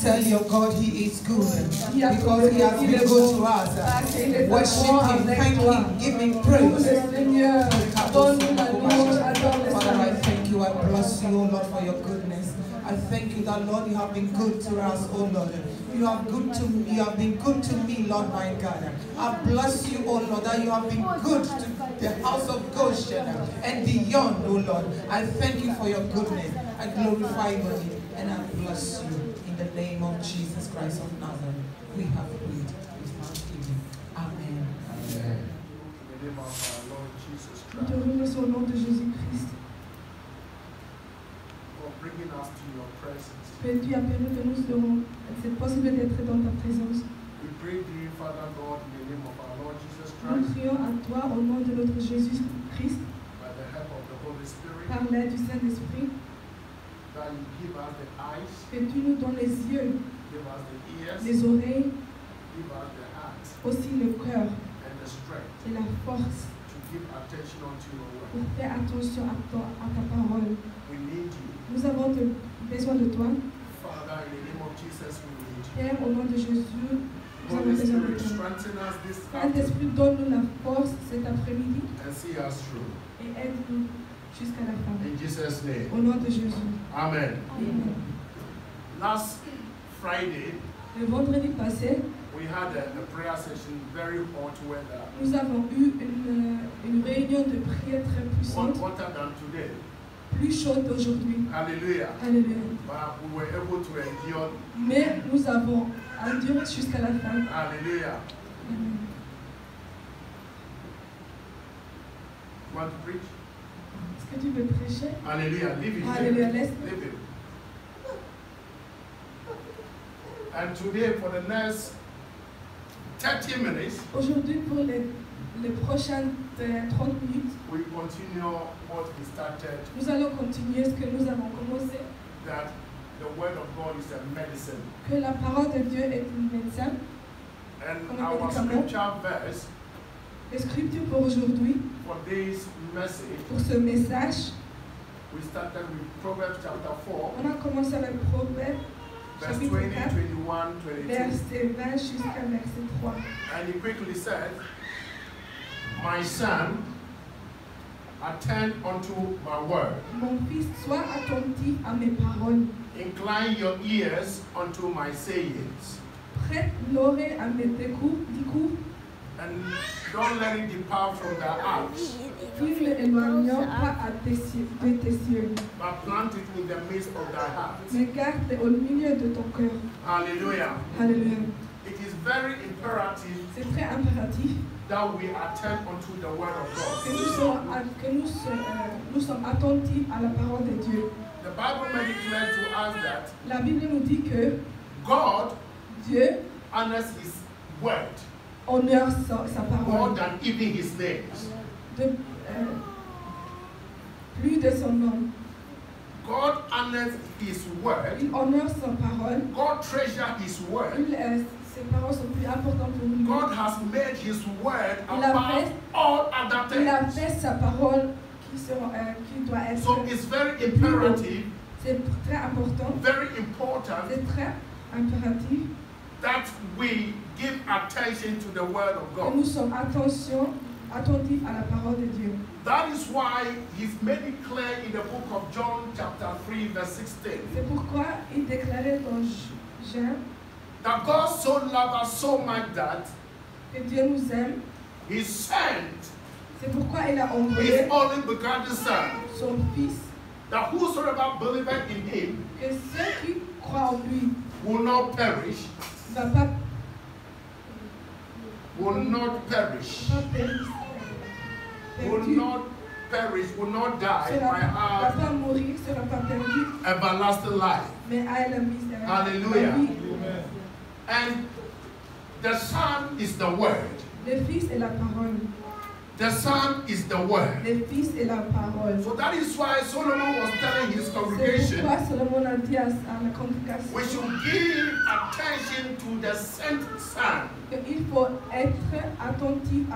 Tell your God He is good because He has been good to us. Worship Him, thank Him, give Him praise. Father, I thank you, I bless you, oh Lord, for your goodness. I thank you that, Lord, you have been good to us, oh Lord. You have been good to me, Lord my God. I bless you, oh Lord, that you have been good to the house of Goshen and beyond, oh Lord. I thank you for your goodness. I glorify your name and I bless you. In the name of Jesus Christ of Nazareth, we have prayed with thanksgiving. Amen. Amen. In the name of our Lord Jesus Nous te Christ. remercions au nom de Jésus-Christ. For bringing us to your presence. Que tu as permis que nous serons, c'est possible d'être dans ta présence. We pray to you, Father God, in the name of our Lord Jesus Nous Christ, prions à toi au nom de notre Jésus-Christ, by the help of the Holy Spirit, par l'aide du Saint-Esprit, that you give us the eyes, que tu nous donnes les yeux, give us the ears, les oreilles, give us the heart, aussi le cœur and the strength et la force to give attention unto your pour word. faire attention à ta parole. We need you. Nous avons besoin de toi. Father, in the name of Jesus, we need you. Père, au nom de Jésus, nous avons Holy besoin de Spirit, toi. strengthen us this afternoon Saint-Esprit, donne-nous la force cet après-midi and see us through. et aide-nous jusqu'à la fin. In Jesus' name. Au nom de Jésus. Amen. Amen. Last Friday, Le vendredi passé, we had a prayer session, very hot weather, nous avons eu une réunion de prière très puissante, hotter than today. plus chaude d'aujourd'hui. Hallelujah. Alléluia. But we were able to endure. Mais nous avons enduré jusqu'à la fin. Hallelujah. Amen. You want to preach? Est-ce que tu veux prêcher? Hallelujah. Leave it. Hallelujah. Leave it. And today, for the next 30 minutes, Aujourd'hui, pour les prochaines 30 minutes, we continue what we started, nous allons continuer ce que nous avons commencé. that the word of God is a medicine. Que la parole de Dieu est une médecin. And Comme un our médicament. scripture verse Les scriptures pour aujourd'hui, for this message, pour ce message, we started with Proverbs chapter 4, on a commencé avec Proverbe, verse chapitre 20, 4, 21, 22. verset 20 jusqu'à verset 3. And he quickly said, My son, attend unto my word. Mon fils, sois attentif à mes paroles. Incline your ears unto my sayings. Prête l'oreille à mes discours. And don't let it depart from thy heart, Qui ne l'éloignons pas de tes yeux, but plant it in the midst of thy heart. mais garde au milieu de ton cœur. Hallelujah. Alléluia. It is very imperative C'est très impératif that we attend unto the word of que God. nous sommes attentifs à la parole de Dieu. The Bible made it clear to us that La Bible nous dit que God Dieu honors his word honore sa more parole. than even his names. Plus de son nom. God honors his word. Il honore sa parole. God treasures his word. Ses paroles sont plus importantes pour lui. God has made his word Il a above fait- all other Il a things. fait sa parole qui doit être. So it's very imperative, C'est très important. very important C'est très impératif that we give attention to the word of que God. nous sommes attentifs à la parole de Dieu. That is why he's made it clear in the book of John chapter 3 verse 16 C'est pourquoi il déclarait dans Jean that God so loved us so much that que Dieu nous aime. he sent C'est pourquoi il a his envoyé only begotten son, son Fils, that whosoever believeth in him que ceux qui croient en lui will not perish, ne va pas will not perish, will not perish, will not die, sera but va have pas mourir, sera pas perdu, everlasting life. mais a la vie. Hallelujah. La vie. And the Son is the Word. Le Fils est la parole. The Son is the Word. Le Fils est la parole. So that is why Solomon was telling his C'est congregation, pourquoi Salomon a dit à la congrégation we should give attention to the sent Son, qu'il faut être attentif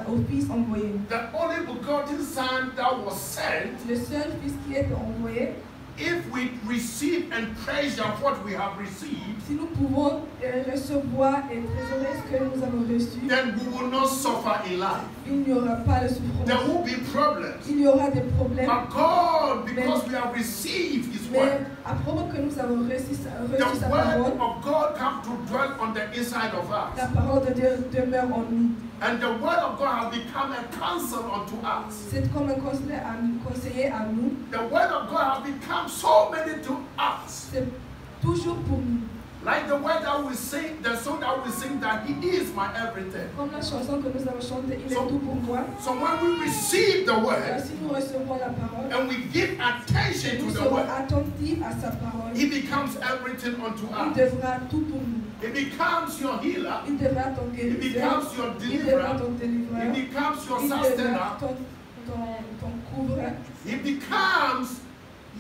au Fils envoyé. the only begotten Son that was sent, Le seul Fils qui est envoyé, if we receive and treasure what we have received, si nous pouvons recevoir et trésorer ce que nous avons reçu, then we will not suffer in life. il n'y aura pas de There souffrance. will be problems. Il y aura des problèmes. But God, because we have received His Mais word, à propos que nous avons reçu sa the parole, word of God comes to dwell on the inside of la us. parole de Dieu demeure en nous. And the word of God has become a counsel unto us. C'est comme un conseiller à nous. The word of God has become so many to us. C'est toujours pour nous. Like the word that we sing, the song that we sing, that He is my everything. Comme la chanson que nous avons chantée, il est tout pour moi. So when we receive the word Si nous recevons la parole, and we give attention nous to the serons word, attentifs à sa parole. He becomes everything unto Il us. devra tout pour nous. He becomes your healer. Il devra ton He guérisseur. becomes your Il devra deliverer. ton délivreur. He becomes your Il sustainer. devra ton couvreur. He becomes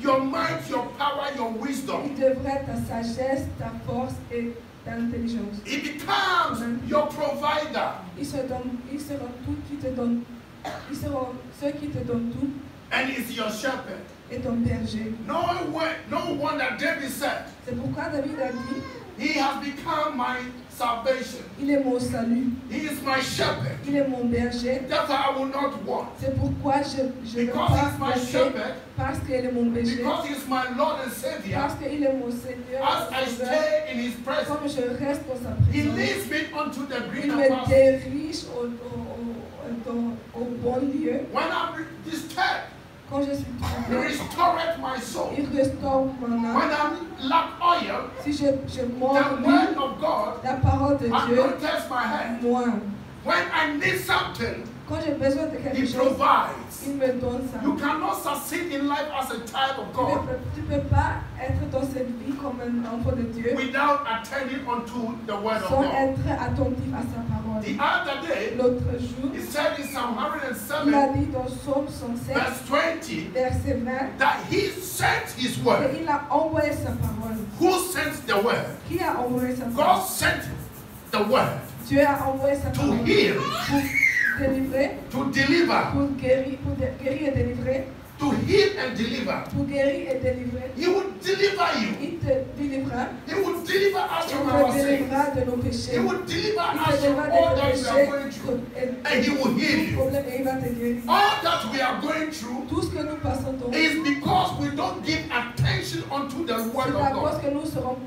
your might, your power, your Il wisdom. devra ta sagesse, ta force et ta intelligence. He becomes your provider. Ils seront tout qui te donne. Ils seront ceux qui te donnent tout And He's your shepherd. et ton berger. No wonder David said, C'est pourquoi David a dit, He has become my salvation. il est mon salut, He is my shepherd. il est mon berger. Therefore I will not want. C'est pourquoi je ne veux Because pas He's my pécher, shepherd. parce qu'il est mon berger, Because He's my Lord and Savior. parce qu'il est mon Seigneur, As mon I Sauveur. stay in His presence, Comme je reste dans sa He présence, leads me unto the il greener me pastures. dirige au bon lieu. When I'm disturbed, Quand je suis He troublé, restoreth my soul. il restaure mon âme. When I'm lack oil, Si je the mords word of God la parole de Dieu, anoints my head. moi, When I need something, quand j'ai besoin de quelque He chose, provides. il me donne ça. You cannot succeed in life as a child of God Tu peux pas être dans cette vie comme un enfant de Dieu without attending unto the word of sans God. être attentif à sa parole. The other day, L'autre jour, He said in Psalm il a 107, dit dans Psaume 107, verse 20, verset 20, that He sent His word. qu'il a envoyé sa parole. Who sent the word? Qui a envoyé sa God parole? sent the word Dieu a envoyé sa to parole heal, pour délivrer, to deliver, pour guérir et délivrer, to heal and deliver. pour guérir et délivrer. He will deliver you. Il te délivrera. He will deliver us Il from te our sins. délivrera de nos He péchés. will deliver Il us te from délivrera all de that tes we are going péchés. through. And He will heal you. Problème, et il va te guérir. All that we are going through Tout ce que nous passons dans is because we don't give attention unto the word c'est à of cause God. que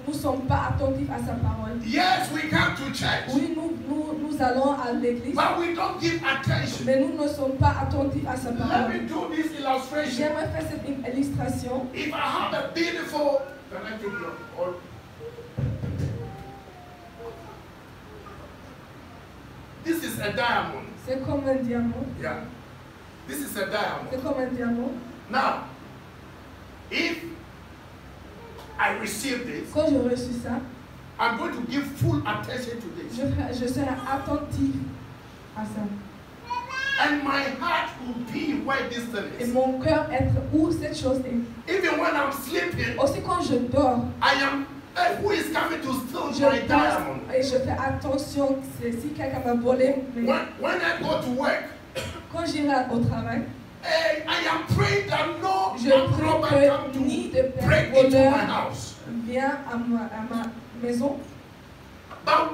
nous sommes pas attentifs à sa parole. Yes, we come to church, Oui, nous allons à l'église, but we don't give attention. mais nous ne sommes pas attentifs à sa Let parole. me do this illustration. J'aimerais faire cette illustration. If I have a beautiful, can I take your or this is a diamond. C'est comme un diamant. Yeah. This is a diamond. C'est comme un diamant. Now, if I receive this, Quand je reçu ça, I'm going to give full attention to this. je serai attentif à ça. And my heart will be where this thing Et is. mon cœur être où cette chose est. Even when I'm sleeping, Aussi quand je dors, I am, who is coming to steal je my pense diamond? et je fais attention si quelqu'un m'a volé. Mais When I go to work, quand j'irai au travail, I am praying that no je armed prie robber come que ni de to break père into my voleur house. vient à ma maison. But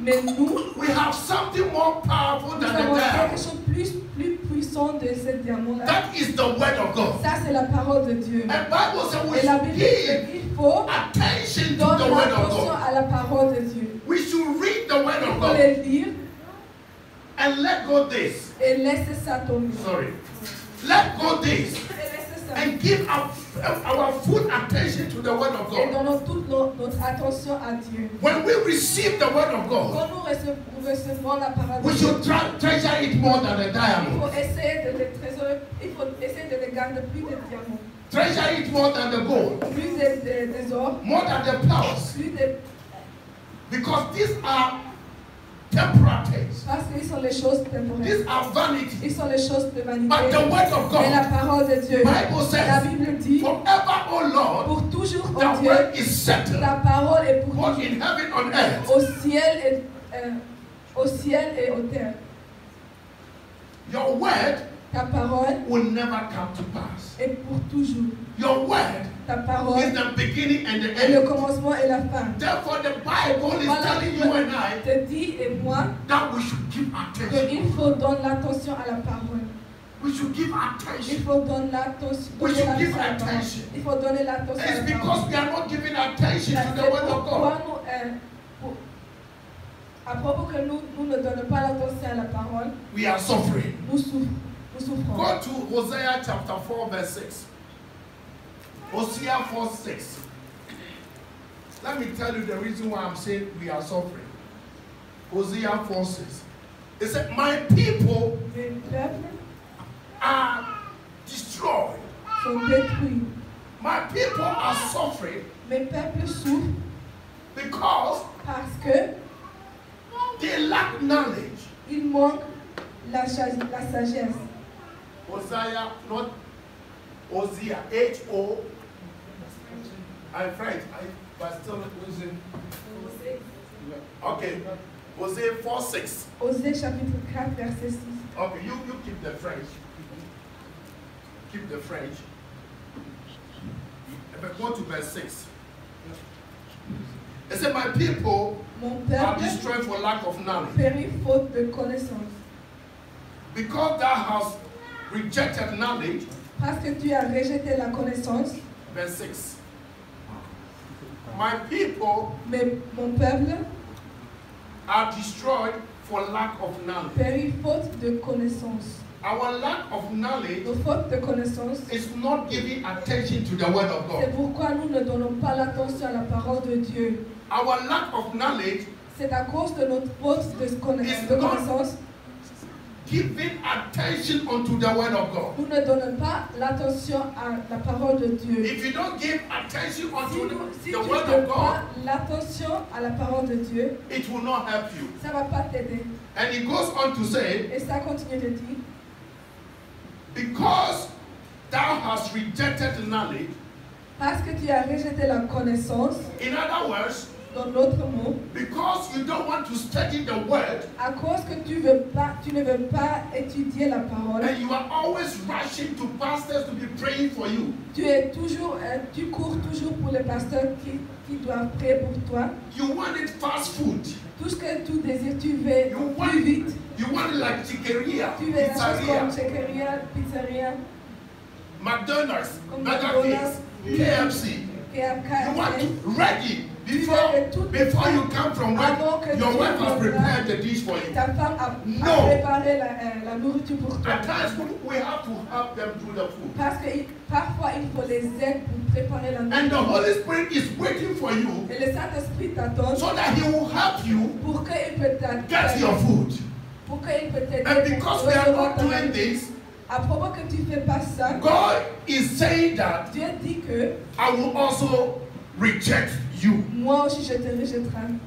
Mais nous, we have something more powerful nous than avons the quelque diamond. chose plus puissant de ce diamant-là. That is the word of God. Ça, c'est la parole de Dieu. And Bible says we Et la should Bible dit give qu'il faut attention to donner the word of attention God. à la parole de Dieu. We should read the word Il of faut God les lire and let go this. et laisser ça tomber. Sorry. Let go this Et laisser ça. and give our full attention to the word of Et God. donnons toute notre attention à Dieu. When we receive the word of God, Quand nous recevons la parole de we Dieu, should treasure it more than a il diamond. faut essayer de les trésorer, il faut essayer de les garder plus de diamants, Treasure it more than the gold, plus des ors, more than the pearls. plus de... Because these are temporal things. Parce qu'ils sont les choses temporaires. These are vanity. Ils sont les choses de vanité. But the word of Mais la God, parole de Dieu, Bible la says, Bible dit, forever, O Lord, pour toujours, the oh Dieu, word is settled, ta parole est pour both toujours, in heaven and earth. au ciel et aux terres. Your word Ta parole will never come to pass. est pour toujours. Your word Ta parole is the beginning and the est le end. commencement et la fin. Therefore, the Bible is Voilà telling you and I te dit et moi that we should give attention. qu'il faut donner l'attention à la parole. We should give Il attention. faut donner l'attention We should give à la parole. attention. Il faut donner l'attention à It's la because parole. we are not giving attention to the C'est word of pourquoi God. à propos que nous ne donnons pas l'attention à la parole, We are suffering. nous souffrons. Go to Hosea chapter 4 verse 6. Hosea 4 6. Let me tell you the reason why I'm saying we are suffering. Hosea 4 6. It said, my people Les peuples are destroyed. sont détruits. My people are suffering Mes peuples souffrent because parce que they lack knowledge. il manque la sagesse. Hosea, not Hosea, H-O. I'm French, but still using. Okay, Hosea 4 6. Osée chapitre 4 verset 6. Okay, you keep the French. Keep the French. But go to verse 6. It said, my people Mon are peuple destroyed for lack of knowledge. périt faute de connaissance. Because thou hast rejected knowledge, Parce que tu as rejeté la connaissance, verse 6. My people mon peuple are destroyed for lack of knowledge. périt faute de connaissance. Our lack of knowledge Nos fautes de connaissance, is not giving attention to the word of c'est God. pourquoi nous ne donnons pas l'attention à la parole de Dieu. Our lack of knowledge C'est à cause de notre faute de connaissance, giving attention unto the word of God. nous ne donnons pas l'attention à la parole de Dieu. If you don't give attention Si unto tu the ne word donnes of pas God, l'attention à la parole de Dieu, it will not help you. ça ne va pas t'aider. And he goes on to say, Et ça continue de dire, because thou hast rejected knowledge, parce que tu as rejeté la connaissance, in other words, dans l'autre mot, because you don't want to study the word, à cause que tu ne veux pas étudier la parole, and you are always rushing to pastors to be praying for you. tu cours toujours pour les pasteurs qui doivent prier pour toi. You wanted fast food. Tout ce que tu désires, tu veux You plus vite. want like chicken, Tu veux des choses comme pizzeria, Chequeria, Pizzeria, McDonald's, comme Burger McDonald's, King, KFC. You want KFC. to ready before you come from work. Your wife has prepared the dish for you. Ta femme a No. préparé la nourriture pour toi. At times we have to help them do the food. Parce que parfois il faut les aider pour préparer la And the nourriture. Holy Spirit is waiting for you Et le Saint-Esprit t'attend so that He will help you pour qu'il peut get your food. Pour qu'il peut t'aider. And because we are not doing this, À propos que tu fais pas ça, God is saying that Dieu dit que I will also reject you. moi aussi je te rejetterai.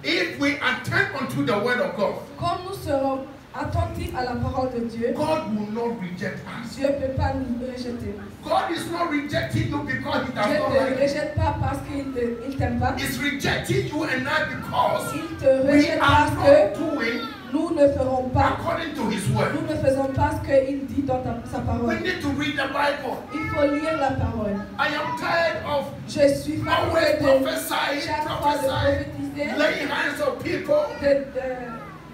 If we attend unto the word of God, Comme nous serons attentifs à la parole de Dieu, God will not reject us. Dieu ne peut pas nous rejeter. God is not rejecting you because He does Dieu not ne te like you. rejette pas parce qu'il t'aime pas. He's rejecting you and I because Il te we rejette are parce not que doing nous ne ferons pas, according to His nous word. ne faisons pas ce qu'il dit dans sa We parole. need to read the Bible. Il faut lire la parole. I am tired of Je suis always fatiguée de prophesying, chaque fois de prophétiser, laying hands on people. de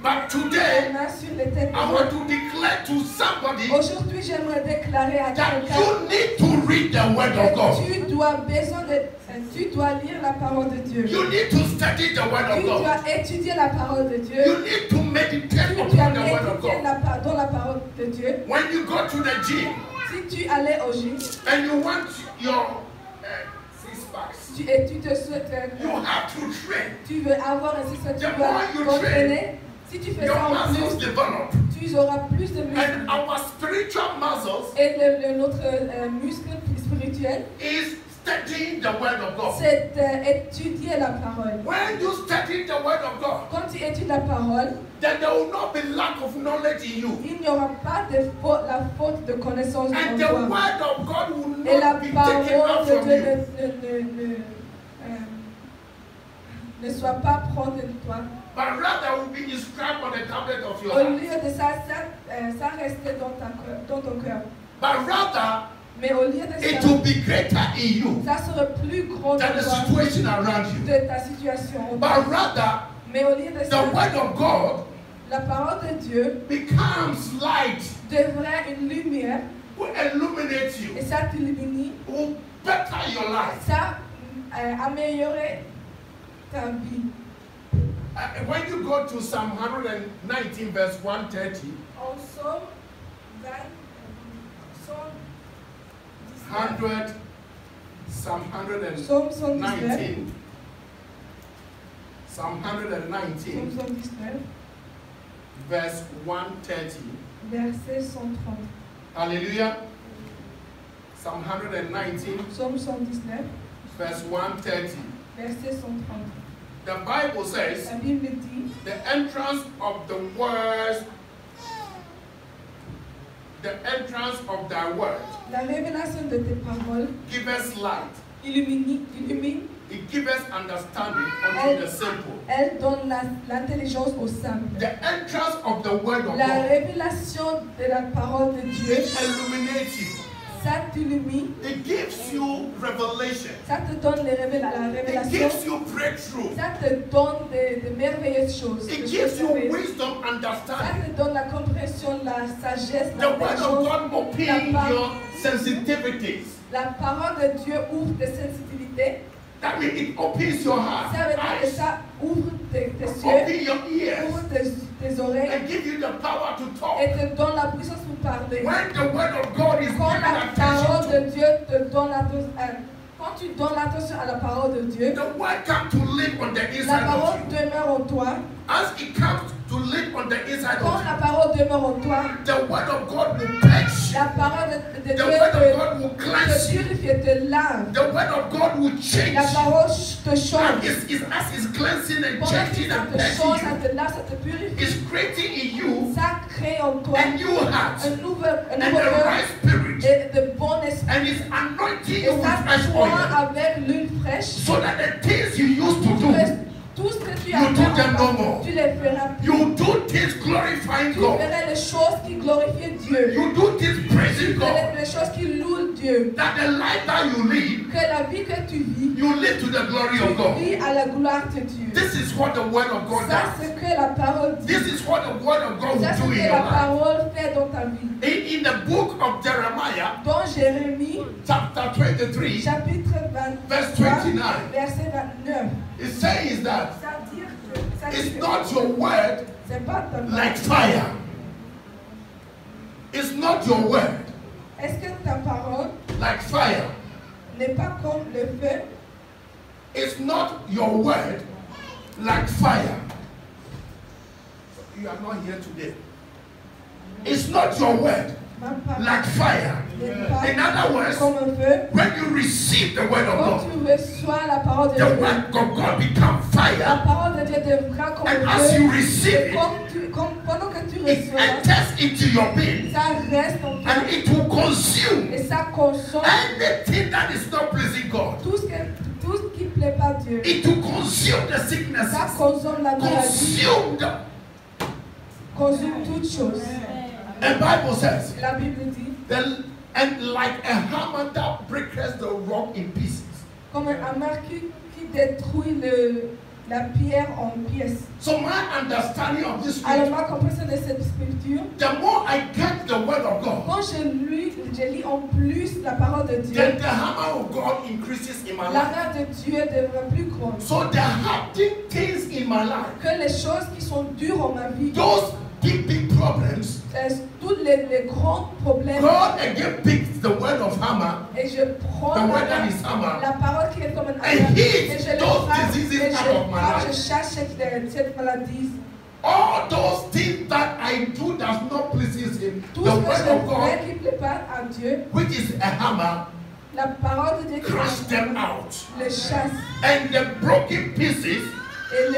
But today, main sur les têtes des I want autres. to declare to somebody Aujourd'hui, j'aimerais déclarer à that quelqu'un you need to read the word of God. que tu dois lire la parole de Dieu. You need to study the word Tu of God. dois étudier la parole de Dieu. You need to meditate Tu dois upon the word of méditer God. dans la parole de Dieu. When you go to the gym Si tu allais au gym and you want your six packs, et tu te souhaites, you have to train. tu veux avoir un six pack, tu The dois more you t'entraîner. Si tu fais ça Your en muscles plus, develop. tu auras plus de And muscles. our spiritual muscles Et notre muscle spirituel, is studying the word of God. c'est étudier la parole. When you study the word of God, Quand tu étudies la parole, then there will not be lack of knowledge in you. il n'y aura pas la faute de connaissance And en the toi. word of God will Et la not be parole taken out de from Dieu you. ne sois pas prendre de toi. but rather will be inscribed on the tablet of your Au heart. lieu de ça, ça restait dans ton cœur. But rather, Mais au lieu de it ça, will be greater in you ça serait plus grand than de the toi, situation around you. de ta situation. But rather, Mais au lieu de the ça, word of God la parole de Dieu becomes light, devrait une lumière will illuminate you, et ça t'illumine, will better your life. ça améliorer ta vie. When you go to Psalm 119, verse 130, En Psaume 20, Psaume 100, Psalm Psaume 119, 119, Psalm 119, Psaume 119, verse 130. verset 130. Hallelujah. Psalm 119, Psaume 119, verse 130. verset 130. The Bible says, La Bible dit, the entrance of the words, the entrance of thy word, la révélation de tes paroles give us light. illumine, It gives us understanding unto the simple. elle donne l'intelligence au simple. The entrance of the word of La God, révélation de la parole de Dieu, it illuminates you. ça t'illumine, It gives you revelation. ça te donne la It révélation, gives you breakthrough. ça te donne de merveilleuses choses. It des gives choses you merveilleuses. wisdom, Ça understanding. te donne la compréhension, la sagesse, The word of l'intelligence. God opens your sensitivities. La parole de Dieu ouvre tes sensibilités. That means it opens your heart, Ça veut dire que eyes, ça ouvre tes yeux, open your ears, ouvre tes oreilles and give you the power to talk. et te donne la puissance pour parler. When the word of God is Quand given la parole attention de Dieu te donne l'attention, quand tu donnes l'attention à la parole de Dieu, to, the word comes to live on the la inside parole of you. demeure en toi. As it comes to live on the inside Quand of la parole demeure en toi, you, the word of God will purge you. la parole de The Dieu word of God will te cleanse you. purifie, te lave. The word of God will change La you. parole te And change. as it's cleansing and Pendant que changing ça and te change, ça cleansing te lave, ça te you, purifie. it's creating in you Ça crée en toi a new heart un nouveau and a cœur right spirit. et de bon esprit. And it's anointing Et you with ça fresh toi oil. avec l'huile fraîche. So that the things you used to do, Tout ce que tu You as do them no fait, more. tu les feras plus. you do things glorifying Tu God. feras les choses qui glorifient Dieu. You do things praising Tu God. feras les choses qui louent Dieu. That the life that you live, Que la vie que tu vis, you live to the glory of tu God. vis à la gloire de Dieu. This is what the word of God Ça, does. c'est que la parole dit. This is what the word of God Ça, will c'est do in que your la life. parole fait dans ta vie. In the book of Jeremiah, Dans Jérémie, chapter 23, chapitre 23, verse 29, verset 29. it says that Ça dit que, ça dit it's que not your word c'est pas ta parole. like fire. It's not your word Est-ce que ta parole like fire. n'est pas comme le feu? It's not your word like fire. You are not here today. It's not your word Ma parole like fire. n'est pas In other words, comme un feu. when you receive the word of Quand God, tu reçois la parole de the Dieu, word of God becomes la fire. parole de Dieu devra comme And un as feu. you receive Et it, pendant que tu it reçois, enters into your being ça reste en toi and it will consume et ça consomme anything that is not pleasing God. tout ce qui ne plaît pas à Dieu. It will consume the sicknesses, Ça consomme la maladie, consomme toutes choses. The Bible says, La Bible dit, and like a hammer that breaks the rock in pieces. comme un hammer qui détruit la pierre en pièces. So my understanding of this Alors scripture, ma compréhension de cette scripture, the more I get the word of God, quand je lis en plus la parole de Dieu, then the hammer of God increases in my la life. main de Dieu devient plus grande. So the hard things in my life, Que les choses qui sont dures en ma vie, those big problems, tous les grands problèmes, God again picks the word of hammer, et je prends the word that is hammer, la parole qui est comme un and hammer, hits et je le those frappe, diseases et out of my je life. chasse cette maladie. All those things that I do does not pleases Him. Tout The ce que word je of fais God, qui ne plaît pas à Dieu, which is a hammer, la parole de Dieu qui crush them out. les chasse. And the broken pieces, Et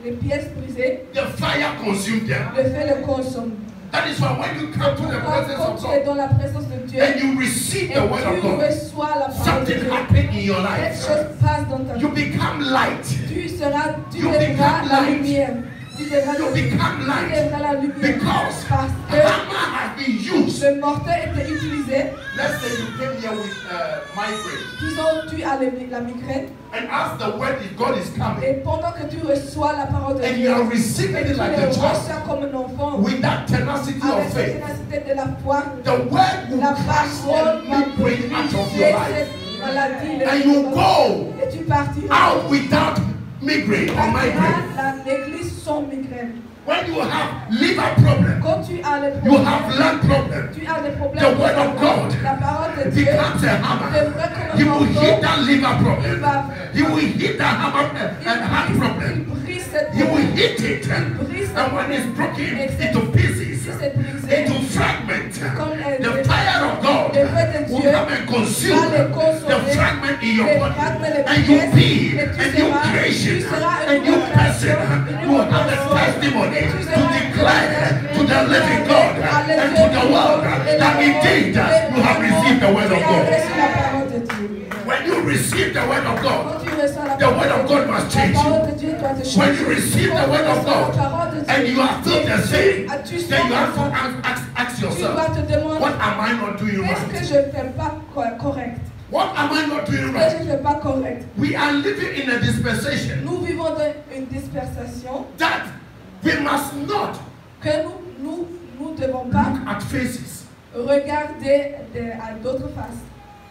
les pièces brisées, the fire consumed them. le feu le consomme. That is why when you come to the presence Quand of tu es God dans la présence de Dieu, and you receive et the word of tu God, reçois la parole de something Dieu, happens in your quelque life. chose passe dans ta You vie. become light. Tu You verras become la light. lumière. Tu verras You become light. la lumière. Because Parce the que hammer has been used. le morteau était utilisé. Let's say you came here with migraine. Disons, tu as la migraine. And as the word of God is coming, Et pendant que tu reçois la parole de and Dieu, you are receiving et it tu like le a child, reçois comme un enfant, with that tenacity avec of cette faith, ténacité de la foi, the word will la crush parole and va liberate out of briser your life. cette maladie. And you go Et tu partiras. out without migraine or migraine. L'église sans migraine. When you have liver problem, Quand tu as les you problèmes, have lung problem, tu as des problèmes. the word of God La parole de Dieu becomes a hammer. He will hit that liver problem. He will hit that hammer and heart problem. brise cette He will hit it, and when it's broken into pieces, into fragments, the fire of God will come and consume the fragment in your body, and you'll be a new creation, a new person. You will have a testimony to declare to the living God and to the world that indeed you have received the word of God. When you receive the word of God, the word of God must change you. When you receive the word of God and you are still the same, then you have to ask yourself, what am I not doing right? What am I not doing right? We are living in a dispensation Nous vivons dans une dispensation that we must not que nous devons pas look at faces regarder à d'autres faces.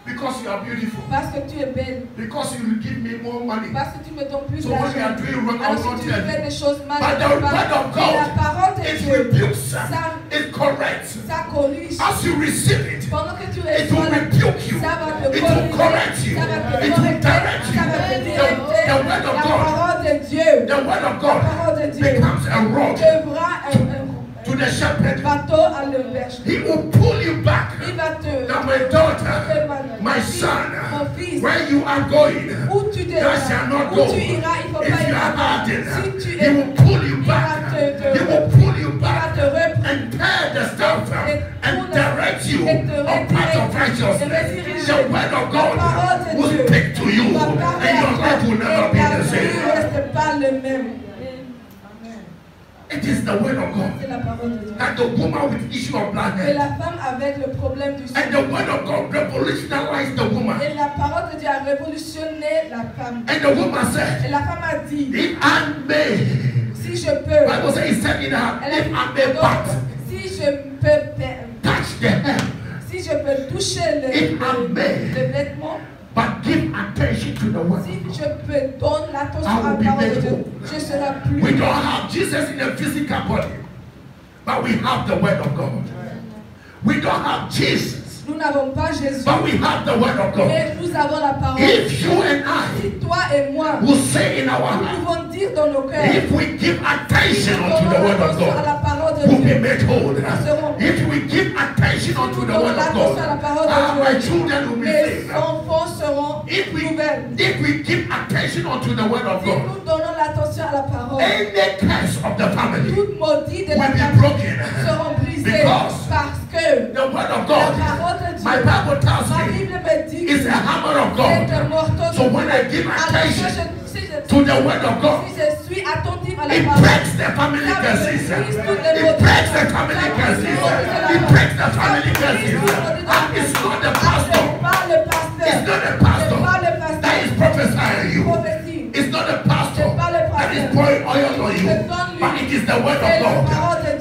because you are beautiful, Parce que tu es belle. because you will give me more money. Parce que tu me donnes plus So when we are d'argent. doing wrong, I Alors will not si tu tell fais you. des choses mal, But the word of la parole God, de it Dieu, rebukes, ça, it corrects. ça corrige. As you receive it, Pendant que tu it will reçois la rebuke you. ça va te It will correct corriger, you. ça va te It will correcter, direct you. ça va te directer. The word of La God, parole de Dieu, the word of la parole de God Dieu becomes a rod devra to the shepherd. bateau à l'auberge. He will pull you back. Il va te Now my daughter, my son, mon fils, where you are going, où tu thou shalt not go. où tu iras, il faut If pas you y are aller. hardened, Si tu he es, will pull you il back. va te He will pull you il va back te reprendre. and tear the stuff and direct you on path of righteousness. The word of God will speak to you, and your life will never be the same. Reste pas le même. It is the word of God. C'est la parole de Dieu. And the woman with issue of blood Et head. la femme avec le problème du sang. And the word of God revolutionized the woman. Et la parole de Dieu a révolutionné la femme. And the woman said, Et la femme a dit, if I may, si je peux, Bible says he said in her, elle a if dit, I may donc, but si je peux, touch the hem, si je peux toucher if I may, le vêtement, but give attention to the word. si je peux donner l'attention I à will la be parole made de Dieu, whole. je serai plus. We don't have Jesus in a physical body, but we have the word of God. We don't have Jesus, Nous n'avons pas Jésus, but we have the word of God. mais nous avons la parole. If you and I Si toi et moi, will say in our nous heart, pouvons dire dans nos cœurs, if we give attention unto the word of attention à la God, parole de we'll be Dieu. made whole. If we give attention unto the word of God, my children will be Les saved. enfants seront nouvelles. If we give attention unto the word of Si God, nous donnons l'attention à la parole, any curse of the family tout maudit de la will be famille broken. seront brisés Because parce que the word of la God, parole de Dieu, my Bible tells ma me, Bible me dit is a hammer of c'est un God. morceau So when I give alors attention si je to the word of God, si je suis attentif à la it parole, breaks the family curses. It breaks the family curses. It breaks the family curses. And it's not the pastor. c'est pas le pasteur, It's not the c'est pas pastor le pasteur that is prophesying you. prophétie, It's not the pastor c'est pas le that is pasteur, pouring oil on you. But it is the word of God.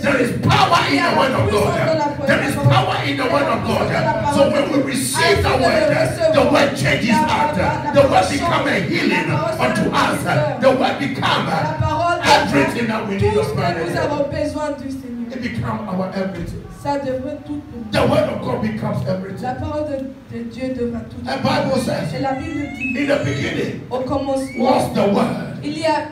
There is power in the word of God. There is power in the word of God. So when we receive the word changes heart. The word becomes a healing unto us. The word becomes la parole everything that we need tout of ce que nous God. avons besoin du Seigneur. It becomes our everything. Ça devrait tout pour nous. The word of God becomes everything. La parole de Dieu devra tout. The Bible Et says, la Bible dit, in the beginning au commencement, was the word, il y a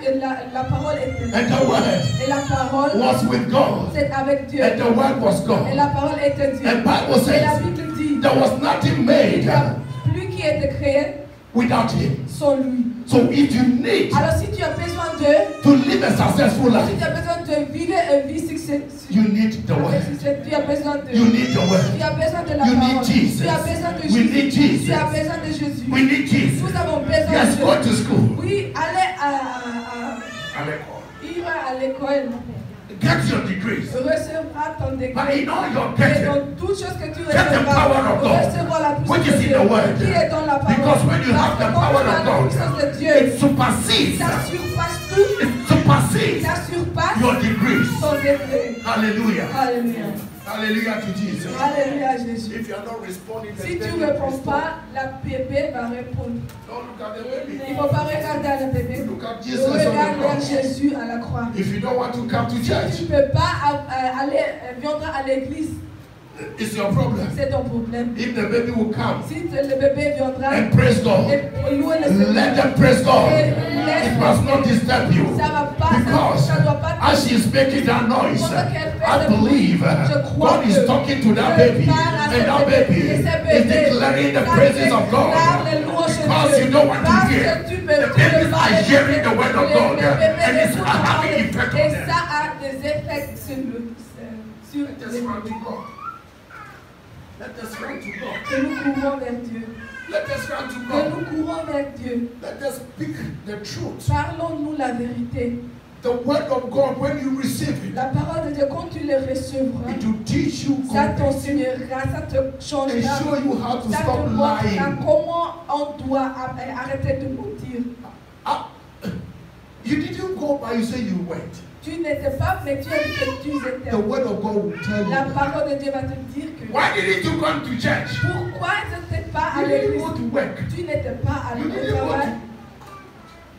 la parole était là. and the word Et la parole, was with God, c'est avec Dieu. and the word was Et God. la parole était Dieu. And Bible Et la says, Bible dit, there was nothing il made n'y a plus qui a été créé without him. sans lui. So if you need Alors si tu as besoin de, to live a successful si life, tu as besoin de vivre une vie successful, You need the word. Tu as besoin de. You need the word. Tu as besoin de la You parole. need Jesus. Tu as besoin de We Jésus. need Jesus. Tu as besoin de Jésus. We need Jesus. Nous avons besoin Yes, de go to school. Oui, allez Allez, à l'école. get your degrees. Recevra ton But degré. in all your Et getting, dans toute chose que tu get the power recevras, of God, recevras la puissance which is de in Dieu, the word. qui est dans la parole. Because when you have the Parce que quand power tu as of la God, puissance de Dieu, it supersedes. ça surpasse tout. It supersedes Ça surpasse your degrees. ton degré. Hallelujah. Alléluia. Hallelujah to Jesus. Alléluia à Jésus. If you are not responding, Si then tu ne réponds pas, la bébé va répondre. don't look at the baby. Il ne faut pas regarder à la bébé. Look at Jesus on Regarde the vers cross. Jésus à la croix. If you don't want to come to Tu church, ne peux pas viendra à l'église. it's your problem. C'est ton problème. If the baby will come Si le bébé viendra and praise God, et louer le Seigneur, let them praise God. et It laisse must not disturb you. ça va pas, Because ça doit pas as she is making that noise, I believe God is talking to that baby, and that baby is declaring the praises of God. Because you don't want to hear. The babies are hearing the word of God, and it's having effect on Et them. ça a des effets sur Let us run to God. Let us run to God. que nous courons vers Dieu. Let us run to Que God. nous courons vers Dieu. Let us speak the truth. Parlons-nous la vérité. The word of God, when you receive it, La parole de Dieu, quand tu le recevras, it will teach you ça and t'enseignera, ça te changera. show you how to Ça te stop montrera lying. comment on doit arrêter de mentir. You didn't go by, you say you went. Tu n'étais pas, mais tu as dit que tu étais. The word of God will tell La you. parole de Dieu va te dire que Why didn't you come to church? pourquoi tu n'étais pas à You didn't l'église. go to work. Tu n'étais pas à You didn't go travail.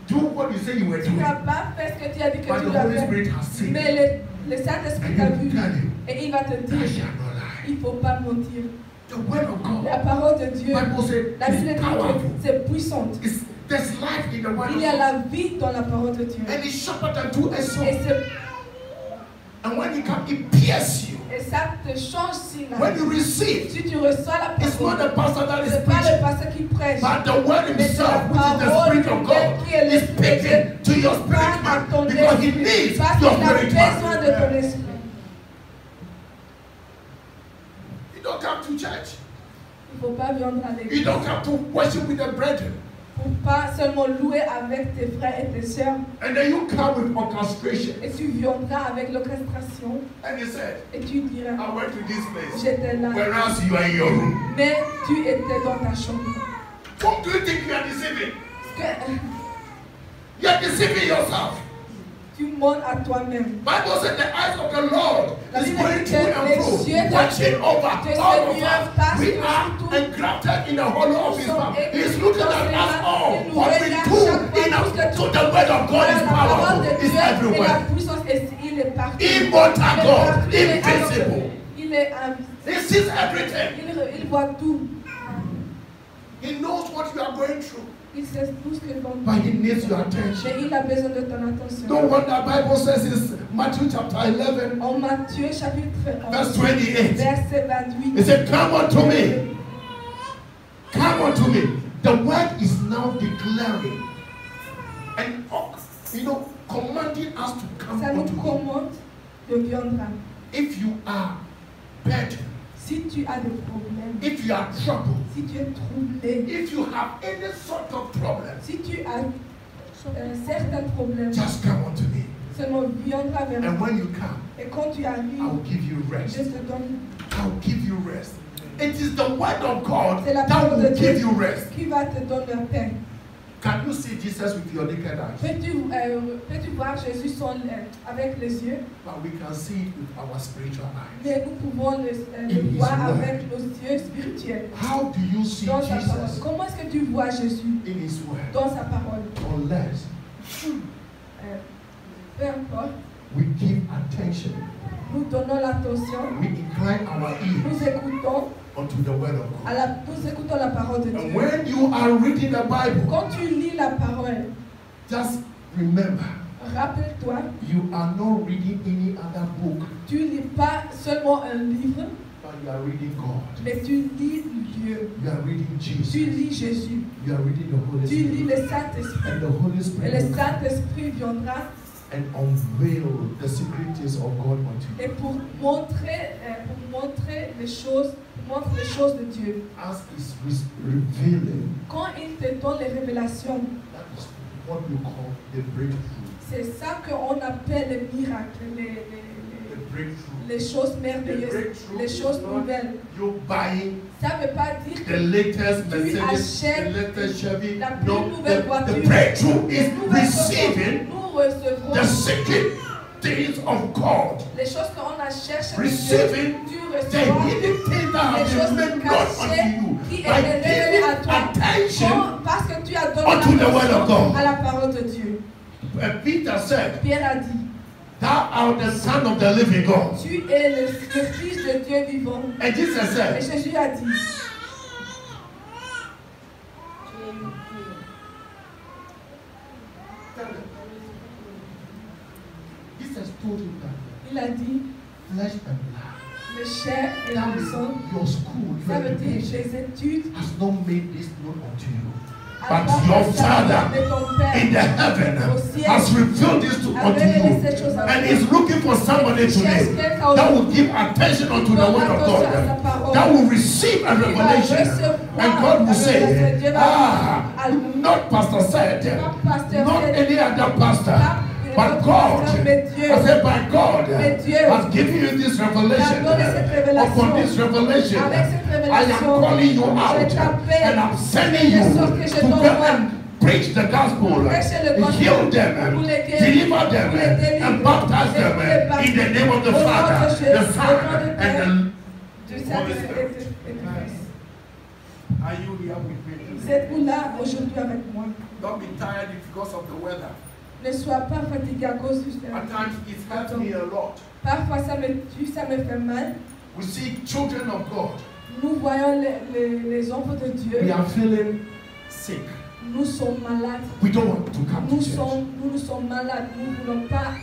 to do what you say you were Tu doing. n'as pas fait ce que tu as dit que But tu the dois Holy faire. Spirit has seen. Mais le Saint-Esprit t'a vu et il va te I dire shall not lie. il ne faut pas mentir. The word of God. La parole de Dieu, Bible says la Bible dit it's que powerful. c'est puissante. There's life in the word Il of y a God. la vie dans la parole de Dieu. And it's sharper than two-edged Et, sword. c'est- And when it comes, it pierces you. et ça te change si la When you receive, Si tu reçois la it's not parole, the pastor that is c'est pas le preaching, pasteur qui prêche. but the word himself, which is the Spirit of God, is speaking to your spirit man because he needs Parce your qu'il a spirit besoin man. de ton esprit. You don't come to church. Il ne faut pas venir à You l'église don't come to worship with the brethren. pour pas seulement louer avec tes frères et tes sœurs. And then you come with orchestration. Et tu viendras avec l'orchestration And you said, et tu diras, I went to this place. j'étais là. Whereas you are in your room. Mais tu étais dans ta chambre. Whom do you think you are deceiving? Parce que You are deceiving yourself. tu montes à toi-même. Bible said the eyes of the Lord La is Bible going dit to que and les fro, yeux de watching over Dieu, all of Seigneur, us. passe We sur are tout. engrafted in the hollow of his Nous mouth. sommes He's looking dans at ses us mains. all. Il nous What we regarde do chaque fois, in tout us. ce que So tu the word of God Voilà, is la parole powerful. de It's Dieu et la everywhere. puissance, il est partout. Immortal God, invisible. Il est invisible. He sees everything. Il voit tout. He knows what you are going through. Il sait tout ce que l'on But he needs your attention. Mais il a besoin de ton attention. No wonder Bible says in Matthew chapter 11, En Matthieu chapitre 11, verse 28. verset 28. He said, come unto me. Come unto me. The word is now declaring and commanding us to come Ça nous unto him. commande de viendra. If you are burdened, Si tu as des problèmes, if you are troubled, si tu es troublé, if you have any sort of problem, si tu as certains problèmes, just come unto me. seulement viendra vers And moi. when you come, Et quand tu I arrives, will give you rest. je te donne. I will give you rest. It is the word of God C'est la that parole will de give Dieu you rest. qui va te donner la paix. Can you see Jesus with your naked eyes? Peux-tu voir Jésus avec les yeux? But we can see it with our spiritual eyes. Mais nous pouvons le In voir His word. avec nos yeux spirituels. How do you see Dans sa parole. Jesus Comment est-ce que tu vois Jésus in His word? dans sa parole? Unless Peu importe, we give attention, nous donnons l'attention, we incline our nous ears écoutons, unto the word of God. nous écoutons la parole de And Dieu. when you are reading the Bible, Quand tu lis la parole, just remember, rappelle-toi, you are not reading any other book, tu lis pas seulement un livre, but you are reading God. mais tu lis Dieu. You are reading Tu Jesus. lis Jésus. You are reading the Holy Tu lis Spirit. le Saint-Esprit. And the Holy Et Spirit le will come Saint-Esprit viendra and unveil the secrets of God unto you. Et pour montrer les choses, montre les choses de Dieu. As is revealing, Quand il te donne les révélations, that is what we call the breakthrough. c'est ça qu'on appelle les miracles, The breakthrough. les choses merveilleuses, les choses nouvelles. You buying Ça ne veut pas dire the que latest tu Mercedes, the achètes latest Chevy. la plus No, nouvelle voiture. the breakthrough is Nous receiving recevons the secret things of God. les choses qu'on a cherchées. Receiving Tu the recevras hidden things that les have choses been made known unto cachées you qui by étaient révélées à giving toi. attention. Parce que tu as donné unto the word of God. à la parole de Dieu. Peter said, Pierre a dit, thou art the son of the living God. tu es le fils de Dieu vivant. And Jesus Et said, Jésus a dit, Jesus told him that il a dit, flesh and blood, le chair et that le is sang, your school, ça your veut dire education, les études, has not made this known unto you. à But part your le salut Father de ton Père in the heaven au ciel has revealed this to unto avait révélé you. ces choses à And vous. is looking for somebody today that will give attention unto the word of God, that will receive a revelation. And God will say, not pastor said, not any other pastor, but God. I said, by God has given you this revelation. Upon this revelation, I am calling you out and I'm sending you to go and preach the gospel, heal them, deliver them, and baptize them in the name of the Father, the Son, and the Holy Spirit. Are you here with me? Vous êtes là aujourd'hui avec moi. Don't be tired because of the weather. Ne sois pas fatigué à cause du At times it hurts me a lot. Parfois ça me tue, ça me fait mal. We see children of God. Nous voyons les enfants de Dieu. We are feeling sick. Nous sommes malades. We don't want to come to church. Nous sommes malades. Nous ne voulons pas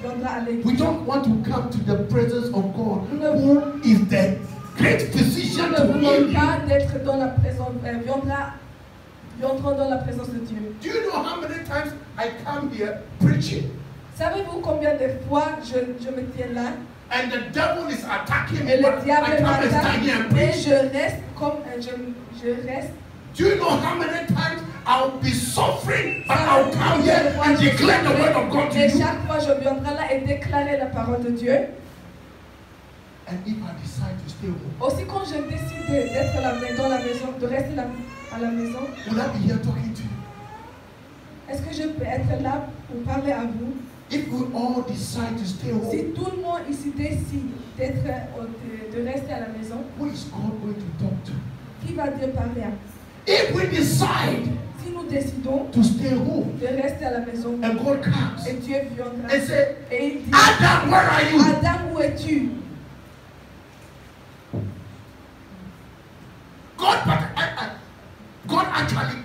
venir à l'église. We don't want to come to the presence of God, who is the great physician Nous to ne heal voulons you. pas d'être dans la présence, viendrons dans la présence de Dieu. Do you know how many times I come here preaching? Savez-vous combien de fois je me tiens là And the devil is attacking me, et le but I diable come and stand here and m'attaque et preach. je reste comme je reste. Do you know how many times I'll be suffering, but I'll come here and declare the word of God to Et you? chaque fois je viendrai là et déclarer la parole de Dieu. And if I decide to stay home, Aussi quand je décide d'être dans la maison, de rester à la maison, will I be here talking to you? est-ce que je peux être là pour parler à vous? If we all decide to stay home, Si tout le monde ici décide de rester à la maison, who is God going to talk to? qui va Dieu parler à? If we decide Si nous décidons to stay home, de rester à la maison and God comes et Dieu viendra and say, et il dit, Adam, where are you? Adam, où es-tu? God actually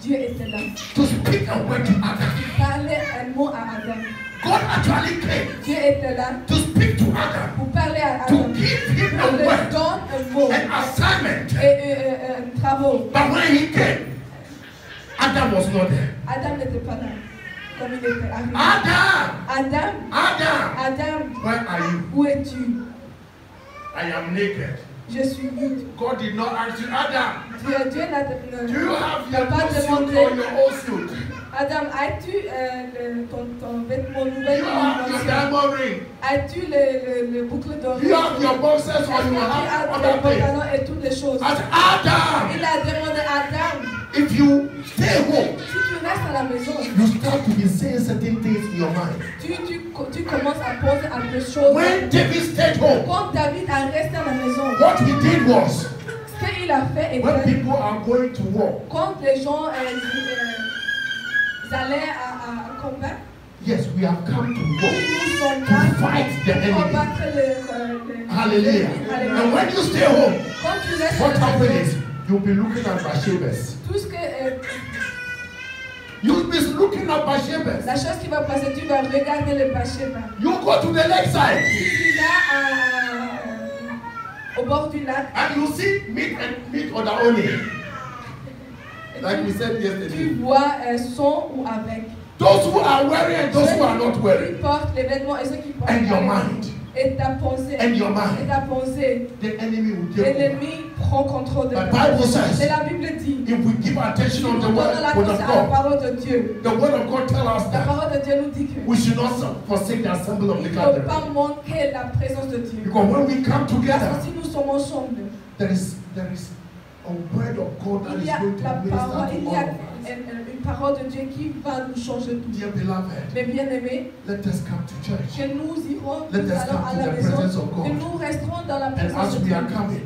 Dieu était là. to speak a word to Adam. Il parlait un mot à Adam. God actually came Dieu était là to speak to Adam, pour parler à to Adam. give him Il a lui word, donne un mot an assignment. et un travail. But when he came, Adam was not there. Adam n'était pas là comme il était arrivé. Adam, Adam, where are you? où es-tu? I am naked. Je suis nude. God did not ask you, Adam, Dieu n'a do you have n'a your pas new suit demandé. or your old suit? Adam, as-tu ton vêtement Do nouvel you ou have your ancien? diamond ring? As-tu le boucle d'oreille? Do you have your boxes or Est-ce que you tu have as tes other things? pantalons et toutes les choses? I said, Adam, Il a demandé à Adam, if you stay home, si tu restes à la maison, you start to be saying certain things in your mind. tu commences à poser à des choses. When David stayed home, Quand David a resté à la maison, what he did was, ce qu'il a fait when était, people are going to war, quand les gens allaient à combattre, yes, we have come to war, nous sommes to là fight the pour enemy. combattre les Hallelujah. And when you stay home, Quand tu restes à what la happens maison, is, you'll be looking at Bathshebas. tout ce que You'll be looking at Bathshebas. la chose qui va passer, tu vas regarder le Bathsheba. You go to the lakeside Tu vas au bord du lac and you see meat or the only. et Like we said tu yesterday. vois son ou avec. Those who are wearing and those who are not Ceux wearing. qui portent les vêtements et ceux qui portent And your pas les vêtements. mind. Et ta pensée. And your Et mind. ta pensée. The enemy will take over. L'ennemi prend contrôle de The ta Bible pensée. says, Et la Bible dit, if we give attention on the nous donnons word la of attention à la God, parole de Dieu. the word of God tells us La that parole de Dieu nous dit que we should not forsake the assembly of il the ne faut gathering. pas manquer la présence de Dieu. Because when we come Parce together, que si nous sommes ensemble, there is a word of God that il is y a going to la parole, minister il to y all a of us. une parole de Dieu qui va nous changer tout. Dear beloved, Mais bien aimés, let us come to church. que nous irons Let tout us à l'heure come à to la the maison, presence of God. que nous resterons dans la And présence as de we Dieu, are coming,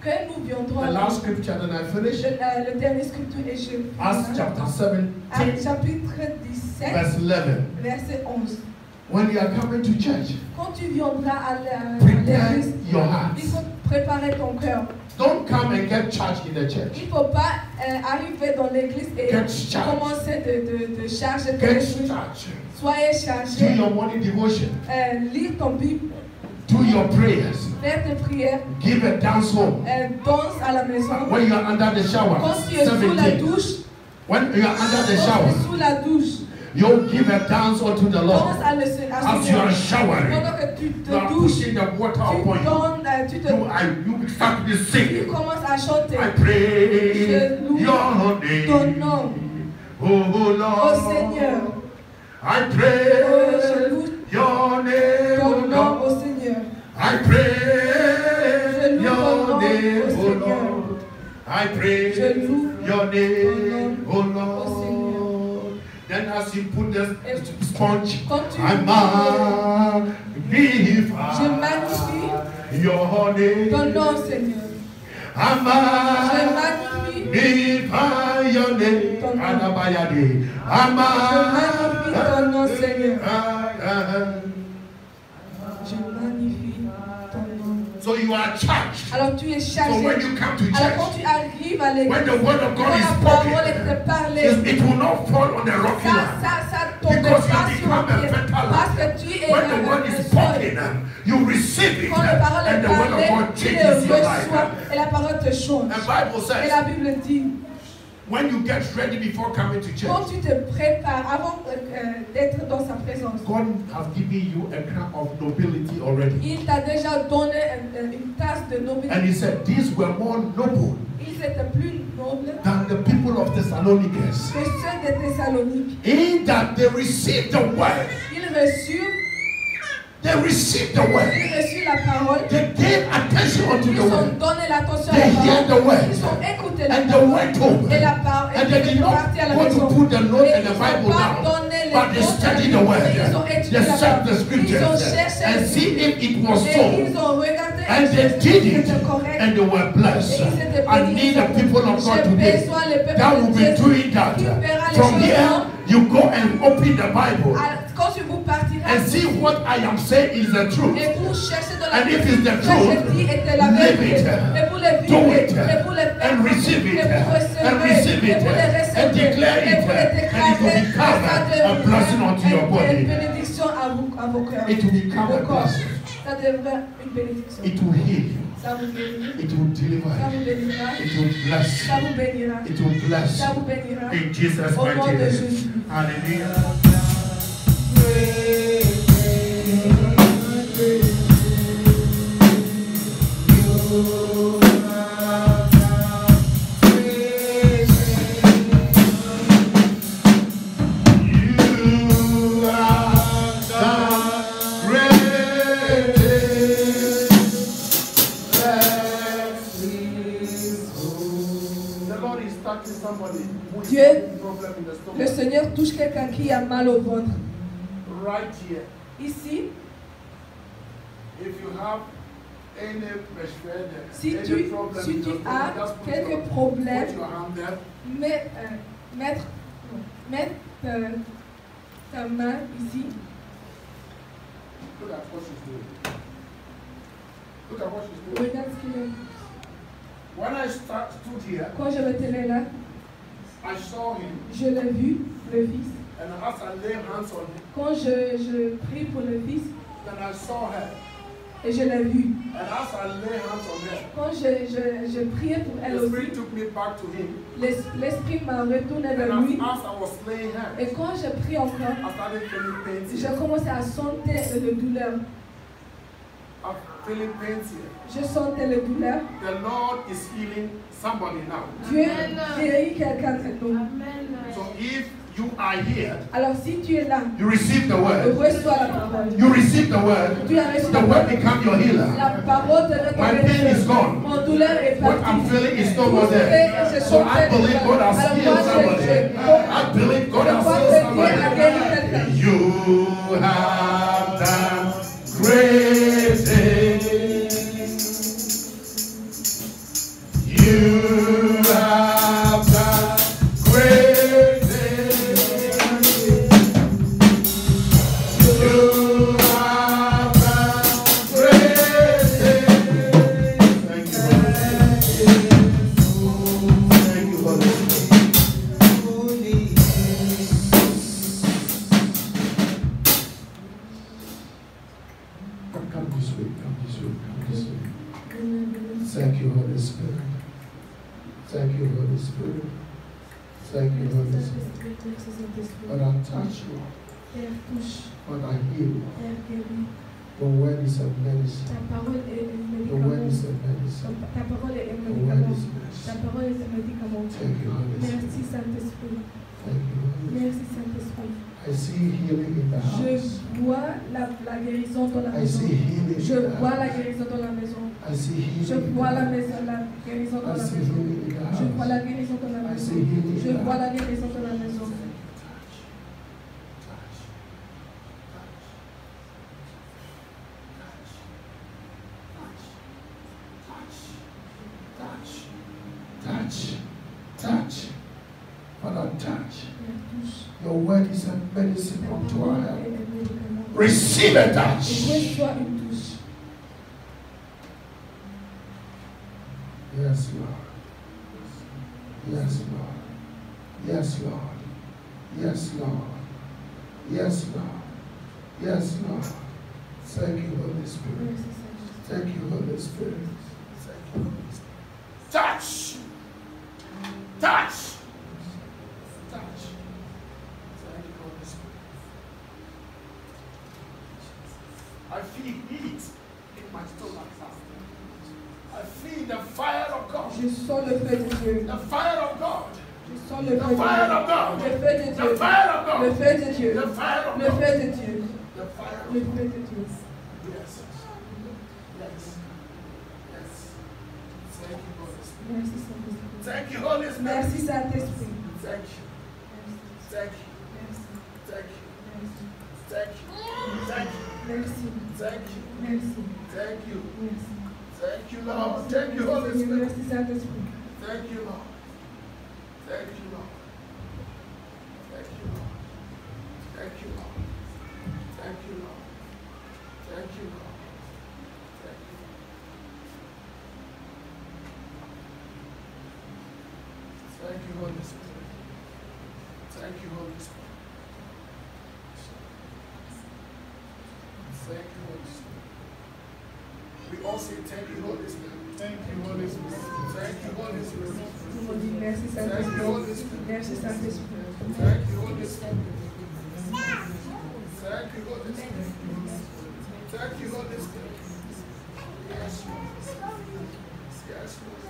que nous viendrons the last scripture that I finish, le dernier scripture et je Acts chapter Actes 17, chapitre 17, verse 11. verset 11. When you are coming to church, Quand tu viendras à prepare l'église, your il hearts. faut préparer ton cœur. Don't come and get charged in the church. Il ne faut pas arriver dans l'église et Get charged. commencer de charger ton Get esprit. charged. Soyez Do chargés, your morning devotion. lire ton Bible, Do your prayers. faire tes prières, Give a dance home. danse à la maison. When you are under the shower, Quand tu es sous la 17. douche, When you are under the quand tu shower, es sous la douche, you give a dance unto the Lord. danse à le As you are showering, Pendant que tu you te are douches, pushing the water tu upon you. donnes, tu You start to tu sing. commences à chanter. I praise Je loue your ton name, nom, oh ô Lord. Seigneur. I Je praise loue your name, ton oh nom, Lord. ô Seigneur. I praise Je loue ton your nom, name, ô oh Seigneur. Lord. I praise Je loue your name, ton oh nom, ô Seigneur. Lord. Then as you put the sponge, Quand tu I magnify Je magnifie your name. ton nom, Seigneur. I Je magnifie magnify your name. ton nom. Anabayade. Je magnifie ton nom, Seigneur. Je magnifie ton nom. So you are charged. Alors tu es So chargé. when you come to Alors quand church, tu arrives à l'église, when the word of quand God is la parole spoken, est parlée, it will not fall on the rocky land. ça tombe Because you pas have sur become le a pied. fertile Parce land. que tu es When the word is spoken, you receive it, quand la parole and est the word of parlée, God tu le changes your life. reçois et la parole te change. The Bible Et says, la Bible dit, when you get ready before coming to quand church, tu te prépares avant d'être dans sa présence, God has given you a crown of nobility already. il t'a déjà donné une tasse de And nobilité. he said, these were more noble Ils étaient plus nobles than the people of Thessalonians, que ceux de Thessalonique. in that they received the word. Ils reçurent la parole. They gave attention unto Ils the ont word. donné l'attention à They la hear the parole. word. Ils ont écouté la And they parole. went home. Et la parole. And they did not partis à la go to maison. put the note Et and the ils Bible n'ont pas down, donné les but they notes, studied the word. mais ils ont étudié They la searched parole. the scriptures Ils ont cherché and see if it was et so. ils ont regardé And et they cherché did si it, c'était correct. and they were blessed. Et ils étaient I bénis. need the people of God J'ai today besoin les peuples that de will be Dieu doing that. qui verra les From choses here, non. you go and open the Bible Quand tu vous partiras and see what I am saying is the truth. et vous cherchez dans la And if it's the ce que je truth, dis était la live vérité. it, Et vous les do vivez, it, et vous les faites, and receive it, et vous and recevez, receive et it, vous les and recevez, declare et it, vous les and it will déclarez, become et ça a blessing unto your devient body. une bénédiction à vos cœurs. It will become Vos a corps. blessing. Ça devient une bénédiction. It will heal you. Ça vous bénira, It will deliver ça vous you. bénira, It will bless ça you. vous bénira, It will bless ça vous you. bénira. In Jesus' Au nom mighty de name. Jésus. Hallelujah. Dieu, le Seigneur touche quelqu'un qui a mal au ventre. Right here. Ici, If you have any si tu as quelques problèmes, mets ta main ici. Look at what she's doing. Look at what she's doing. Regarde ce qu'il est. When I stood here, Quand je m'étais là, I saw him, je l'ai vu, le fils. and as I lay hands on him, Quand je prie pour le fils, then I saw her. et je l'ai vu, And as I lay hands on her, Quand je priais pour elle the aussi, Spirit took me back to him. l'esprit m'a retourné And vers lui. as I was laying hands, Et quand je prie encore, I started feeling pain here. j'ai commencé à sentir le douleur. I'm feeling pain here. Je sentais le douleur. The Lord is healing somebody now. Dieu guérit quelqu'un maintenant. So if you are here, Alors si tu es là, you receive the word. reçois la parole. You receive the word. Tu as reçu The la word parole. becomes your healer. La parole te My pain is gone. Mon douleur est What partie. I'm feeling is no Tout more ce que there. je So I sentais believe God has alors healed moi, somebody. I believe God je has crois healed que Dieu a somebody. guéri quelqu'un. You have done great things. You have done great things. You have done great things. Thank you, Holy Spirit. Come this way, come this way, come this way. Thank you, Holy Spirit. Thank you, Holy Spirit. Thank you, Holy Spirit. But I touch you. Père, touche. But I heal. Père, guéris. The word is a medicine. Ta parole est un The word médicament. is a medicine. Ta parole est un The word médicament. is Ta medicine. parole est un médicament. Thank you, Holy Spirit. Merci Saint-Esprit. Thank you, Holy Spirit. Merci Saint-Esprit. I see healing in the house. Je vois la guérison dans la I maison. see healing Je in the vois la house. guérison dans la maison. I see healing. Je vois la guérison dans I la see maison. healing in the Je vois la house. guérison dans la I maison. see healing in Je the vois la house. guérison dans la maison. Touch. Touch. Father, touch. Père, touche. Your word is a medicine Ta unto our parole est health. un médicament. Receive a touch. Reçois une touche. Yes, Lord. Yes, Lord. Yes, Lord. Yes, Lord. Yes, Lord. Yes, Lord. Thank you, Holy Spirit. Merci Saint-Esprit. Thank you, Holy Spirit. Thank you, Holy Spirit. Touch. Touch. Touch. Thank you, Holy Spirit. I feel heat in my stomach. I feel the fire of God. Je sens le feu de Dieu. The fire of God. Je sens le The feu de fire Dieu. of God. Le feu de The Dieu. fire of Le God. feu de Dieu. The fire of Le God. feu de Dieu. The fire Le of God. feu de Dieu. Yes. Yes. Yes. Thank you, Holy Spirit. Merci Saint-Esprit. Thank you, Holy Spirit. Merci Saint-Esprit. Thank you. Thank you. Thank you. Thank you. Thank you. Merci. Thank you. Merci. Thank you. Merci. Thank you, Lord. Thank you, Holy Spirit. Merci Saint-Esprit. Thank you, Lord. Thank you, Lord. Thank you, Lord. Thank you, Lord. Thank you, Lord. Thank you, Lord. Thank you. Thank you, Holy Spirit. Thank you, Holy Spirit. Thank you, Holy Spirit. We all say thank you, Holy Spirit. Thank you, Holy Spirit. Thank you, Holy Spirit. Tout le monde dit merci Thank you, Holy Saint-Esprit. Spirit. Merci Saint-Esprit. Thank you, Holy Spirit. Thank you, Holy Spirit. Thank you, Holy Spirit. Yes, Lord. Yes, Lord.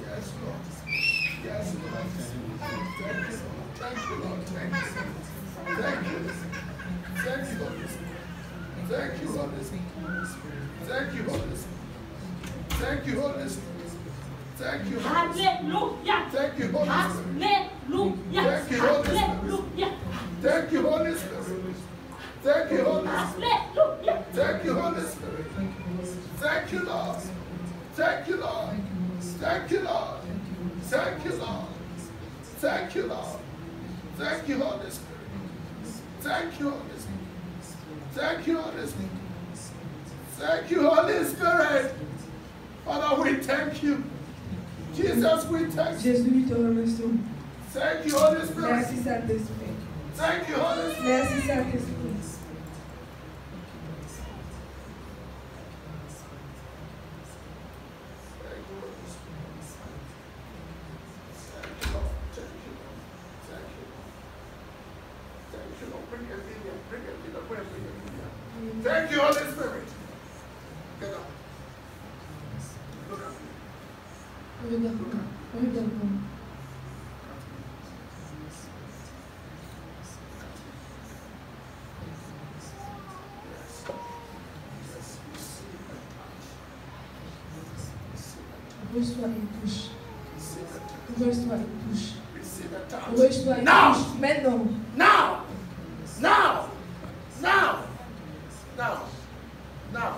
Yes, Lord. Yes, Lord. Thank you, Lord. Thank you, Lord. Thank you. Thank you. Thank you, Holy Spirit. Thank you, Holy Spirit. Thank you, Holy Spirit. Thank you, Holy Spirit. Thank you, Holy Spirit. Hallelujah. Thank you, Holy Spirit. Hallelujah. Thank you, Holy Spirit. Hallelujah. Thank you, Holy Spirit. Thank you, Holy Spirit. Hallelujah. Thank you, Holy Spirit. Thank you, Lord. Thank you, Lord. Thank you, Lord. Thank you, Lord. Thank you, Lord. Thank you, Holy Spirit. Thank you, Holy Spirit. Thank you, Holy Spirit. Thank you, Holy Spirit. Father, we thank you. Jesus, we thank you. Jésus, te remercions. Thank you, Holy Spirit. Merci Saint-Esprit. Thank you, Holy Spirit. Merci Saint-Esprit. Thank you, Holy Spirit. Get up. Look at me. Regarde-moi. Reçois une touche. Reçois une touche. Reçois une Now. touche. Maintenant. Now. Now. Now. Now. Now.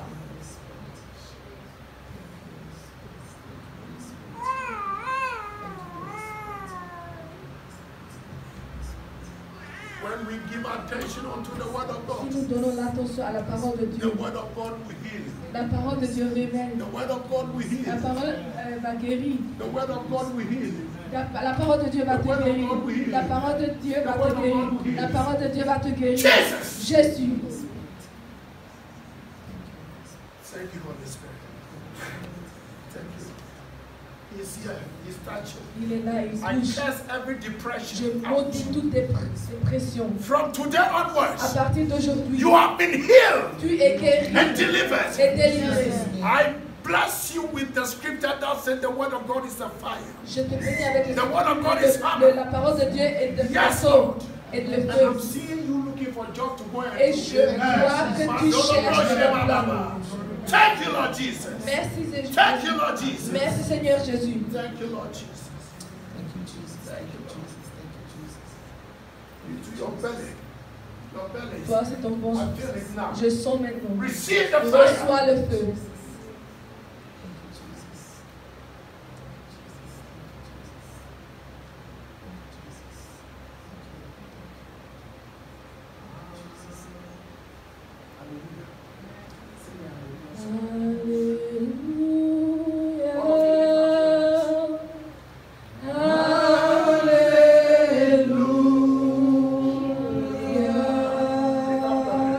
When we give attention unto the word of Si God, nous donnons l'attention à la parole de the Dieu, word of God will heal. la parole de Dieu révèle. The word of God will La heal. parole va guérir. The word of God will heal. La parole de Dieu va te guérir. La parole de Dieu va te guérir. La parole de Dieu va te guérir. Jesus. Jésus. Thank you, Holy Spirit. Thank you. He's here. He's touching. Il est là, il I touche. curse every Je depression. maudis toute dépression. From today À onwards, partir d'aujourd'hui, you have been healed tu es guéri and delivered. et délivré. I bless you with the scripture that said the word of God is a fire. Je te bénis avec le The word of God is hammer. la parole de Dieu est de Yes, feu Lord. et de And feu. I'm seeing you looking for job to go and Et je vois que tu cherches le plan. Thank you, Lord Jesus. Merci Jésus. Thank you, Lord Jesus. Merci Seigneur Jésus. Thank you, Lord Jesus. Thank you, Jesus. Thank you, Jesus. Thank you, Jesus. Into your belly. Your belly. Toi, c'est ton bon. I feel it now. Je sens maintenant. Receive the fire. Reçois le feu.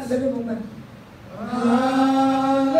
Levez vos mains. Alléluia.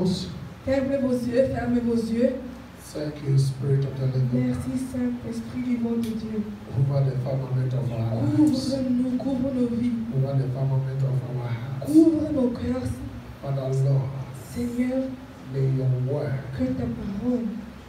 closed. Fermez vos yeux, fermez vos yeux. Thank you, Spirit of the living God. Merci Saint-Esprit vivant de Dieu. Over the firmament of our lives. Couvre-nous, couvre nos vies. Over the firmament of our hearts. Couvre nos cœurs. Father Lord, Seigneur, may your word que ta parole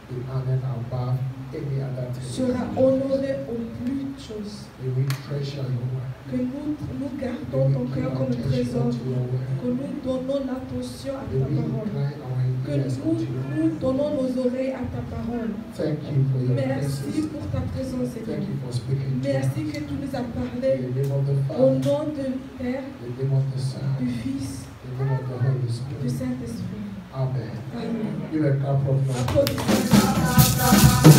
be honored above any other thing. sera honorée au plus de choses. May we treasure your word. Que nous gardons May ton we cœur give comme attention trésor. to your word. Que nous donnons l'attention à May ta we parole. incline our Que ears unto your word. nous donnons nos oreilles à ta parole. Thank you for your Merci presence. pour ta présence, Thank Seigneur. you for speaking to us. Merci que tu nous as In parlé the name of the au Father, nom de Père, in the name of the Son, du in Fils, the name of the Holy du Spirit. Saint-Esprit. Amen. Amen. Give a clap of love. Applaudissements.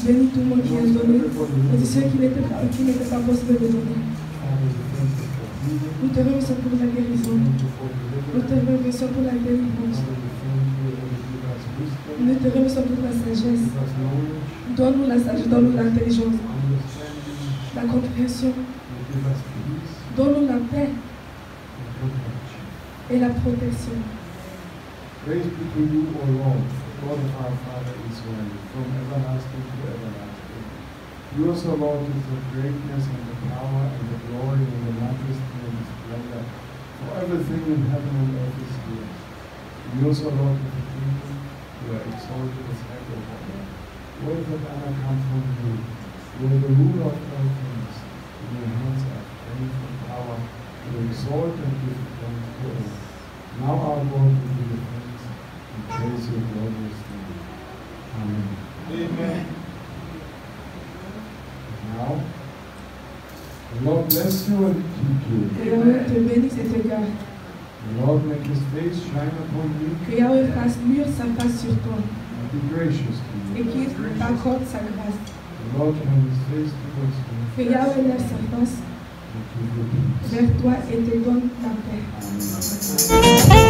Bénis tout le monde qui a donné, et ceux qui n'étaient pas possibles de donner. Nous te remercions pour la guérison. Nous te remercions pour la délivrance. Nous te remercions pour la sagesse. Donne-nous la sagesse, donne-nous l'intelligence, la compréhension. Donne-nous la paix et la protection. Praise be to you, O Lord, God of our Father Israel, from everlasting to everlasting. Yours, O Lord, is the greatness and the power and the glory and the majesty and the splendor, for everything in heaven and earth is yours. Yours, O Lord, is the kingdom, you are exalted as head of all. Words of honor come from you. You are the ruler of all things. In your hands are strength and power. You exalt and give thanks to all. Now our God will give you thanks and praise your glorious name. Amen. Amen. Now, the Lord bless you and keep you. Que Yahweh te bénisse et te garde. The Lord make his face shine upon you Que Yahweh fasse luire sa face sur toi and be gracious to et you. qu'il t'accorde sa grâce. The Lord turn his face towards you Que Yahweh lève sa face and give you peace. vers toi et te donne la paix. Amen.